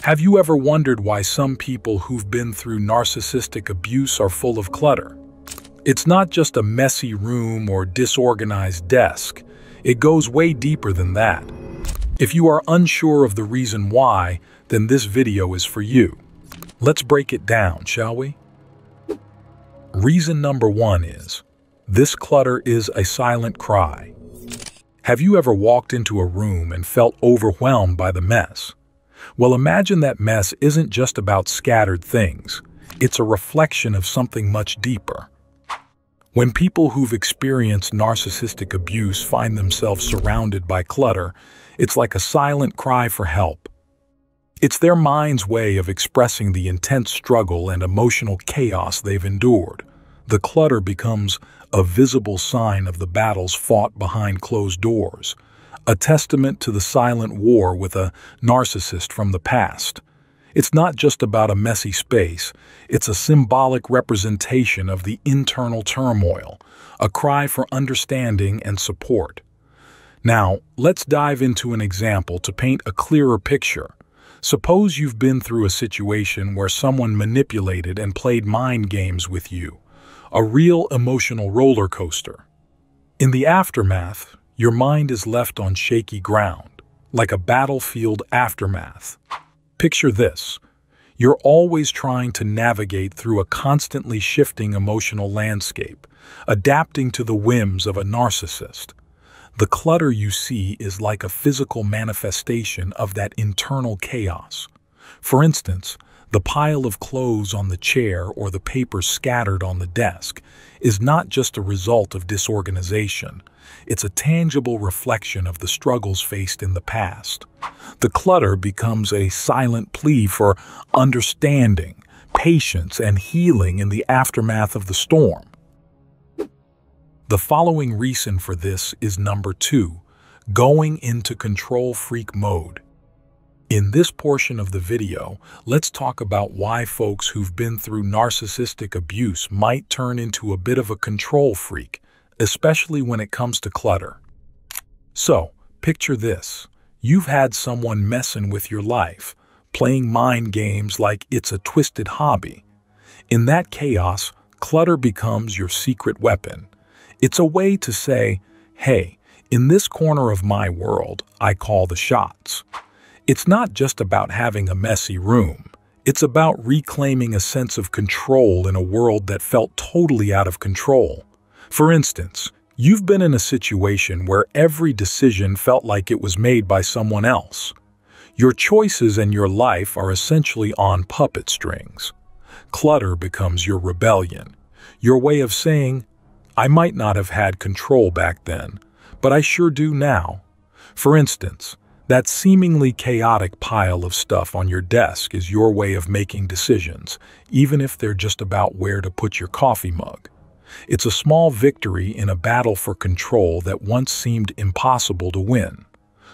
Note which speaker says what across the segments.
Speaker 1: Have you ever wondered why some people who've been through narcissistic abuse are full of clutter? It's not just a messy room or disorganized desk. It goes way deeper than that. If you are unsure of the reason why, then this video is for you. Let's break it down, shall we? Reason number one is, this clutter is a silent cry. Have you ever walked into a room and felt overwhelmed by the mess? Well, imagine that mess isn't just about scattered things. It's a reflection of something much deeper. When people who've experienced narcissistic abuse find themselves surrounded by clutter, it's like a silent cry for help. It's their mind's way of expressing the intense struggle and emotional chaos they've endured. The clutter becomes a visible sign of the battles fought behind closed doors, a testament to the silent war with a narcissist from the past. It's not just about a messy space, it's a symbolic representation of the internal turmoil, a cry for understanding and support. Now, let's dive into an example to paint a clearer picture. Suppose you've been through a situation where someone manipulated and played mind games with you, a real emotional roller coaster. In the aftermath, your mind is left on shaky ground, like a battlefield aftermath. Picture this. You're always trying to navigate through a constantly shifting emotional landscape, adapting to the whims of a narcissist. The clutter you see is like a physical manifestation of that internal chaos. For instance, the pile of clothes on the chair or the papers scattered on the desk is not just a result of disorganization. It's a tangible reflection of the struggles faced in the past. The clutter becomes a silent plea for understanding, patience, and healing in the aftermath of the storm. The following reason for this is number 2, going into control freak mode. In this portion of the video, let's talk about why folks who've been through narcissistic abuse might turn into a bit of a control freak, especially when it comes to clutter. So, picture this. You've had someone messing with your life, playing mind games like it's a twisted hobby. In that chaos, clutter becomes your secret weapon. It's a way to say, hey, in this corner of my world, I call the shots. It's not just about having a messy room. It's about reclaiming a sense of control in a world that felt totally out of control. For instance, you've been in a situation where every decision felt like it was made by someone else. Your choices and your life are essentially on puppet strings. Clutter becomes your rebellion, your way of saying, I might not have had control back then, but I sure do now. For instance, that seemingly chaotic pile of stuff on your desk is your way of making decisions, even if they're just about where to put your coffee mug. It's a small victory in a battle for control that once seemed impossible to win.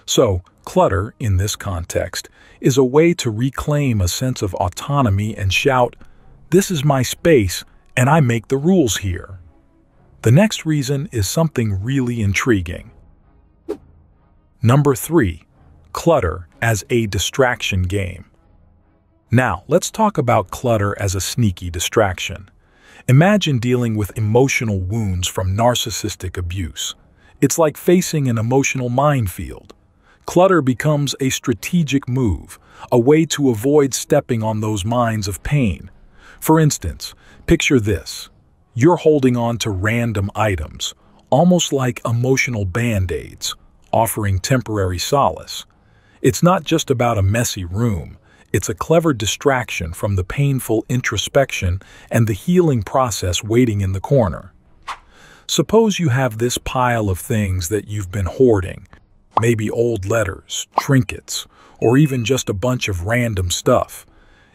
Speaker 1: So, clutter, in this context, is a way to reclaim a sense of autonomy and shout, this is my space, and I make the rules here. The next reason is something really intriguing. Number 3. Clutter as a distraction game. Now, let's talk about clutter as a sneaky distraction. Imagine dealing with emotional wounds from narcissistic abuse. It's like facing an emotional minefield. Clutter becomes a strategic move, a way to avoid stepping on those mines of pain. For instance, picture this. You're holding on to random items, almost like emotional band-aids, offering temporary solace. It's not just about a messy room. It's a clever distraction from the painful introspection and the healing process waiting in the corner. Suppose you have this pile of things that you've been hoarding, maybe old letters, trinkets, or even just a bunch of random stuff.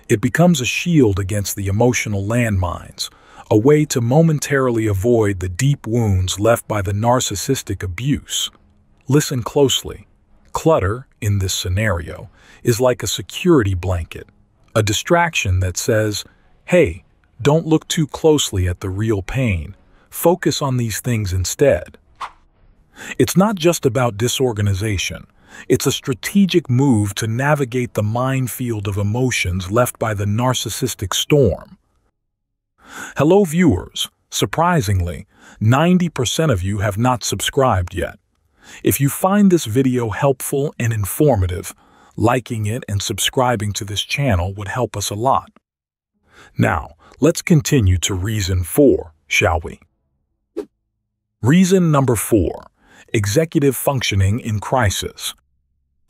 Speaker 1: It becomes a shield against the emotional landmines, a way to momentarily avoid the deep wounds left by the narcissistic abuse. Listen closely. Clutter, in this scenario, is like a security blanket, a distraction that says, hey, don't look too closely at the real pain. Focus on these things instead. It's not just about disorganization. It's a strategic move to navigate the minefield of emotions left by the narcissistic storm. Hello viewers, surprisingly, 90% of you have not subscribed yet. If you find this video helpful and informative, liking it and subscribing to this channel would help us a lot. Now, let's continue to reason 4, shall we? Reason number 4, executive functioning in crisis.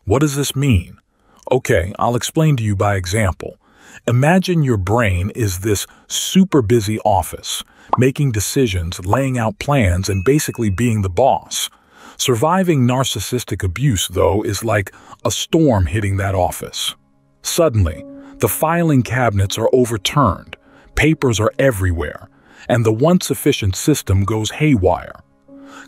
Speaker 1: What does this mean? Okay, I'll explain to you by example. Imagine your brain is this super busy office, making decisions, laying out plans, and basically being the boss. Surviving narcissistic abuse, though, is like a storm hitting that office. Suddenly, the filing cabinets are overturned, papers are everywhere, and the once efficient system goes haywire.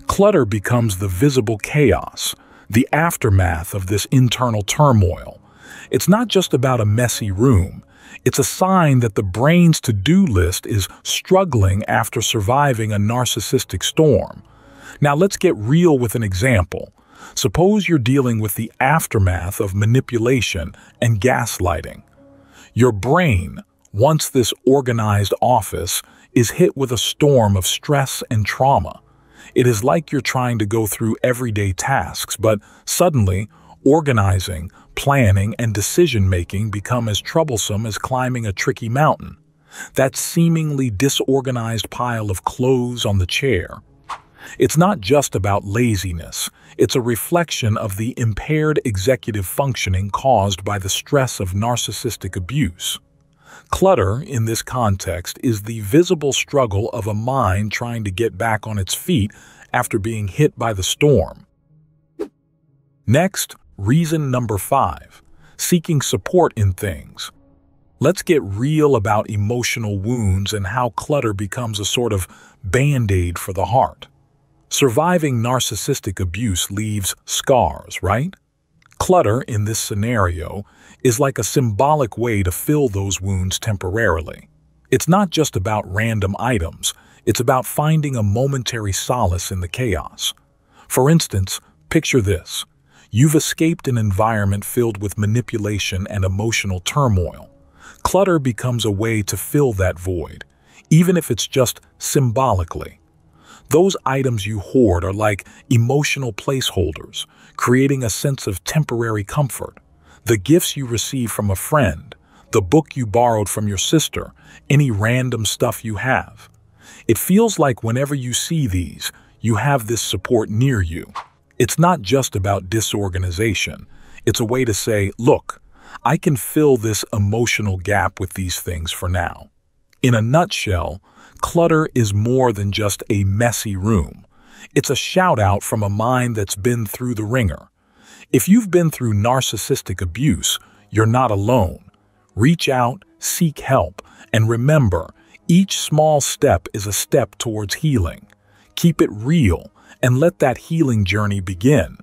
Speaker 1: Clutter becomes the visible chaos, the aftermath of this internal turmoil. It's not just about a messy room. It's a sign that the brain's to-do list is struggling after surviving a narcissistic storm. Now let's get real with an example. Suppose you're dealing with the aftermath of manipulation and gaslighting. Your brain, once this organized office, is hit with a storm of stress and trauma. It is like you're trying to go through everyday tasks, but suddenly, organizing, planning, and decision-making become as troublesome as climbing a tricky mountain. That seemingly disorganized pile of clothes on the chair. It's not just about laziness. It's a reflection of the impaired executive functioning caused by the stress of narcissistic abuse. Clutter, in this context, is the visible struggle of a mind trying to get back on its feet after being hit by the storm. Next, reason number 5, seeking support in things. Let's get real about emotional wounds and how clutter becomes a sort of band-aid for the heart. Surviving narcissistic abuse leaves scars, right? Clutter, in this scenario, is like a symbolic way to fill those wounds temporarily. It's not just about random items, it's about finding a momentary solace in the chaos. For instance, picture this. You've escaped an environment filled with manipulation and emotional turmoil. Clutter becomes a way to fill that void, even if it's just symbolically. Those items you hoard are like emotional placeholders, creating a sense of temporary comfort. The gifts you receive from a friend, the book you borrowed from your sister, any random stuff you have. It feels like whenever you see these, you have this support near you. It's not just about disorganization. It's a way to say, look, I can fill this emotional gap with these things for now. In a nutshell, clutter is more than just a messy room. It's a shout-out from a mind that's been through the ringer. If you've been through narcissistic abuse, you're not alone. Reach out, seek help, and remember, each small step is a step towards healing. Keep it real and let that healing journey begin.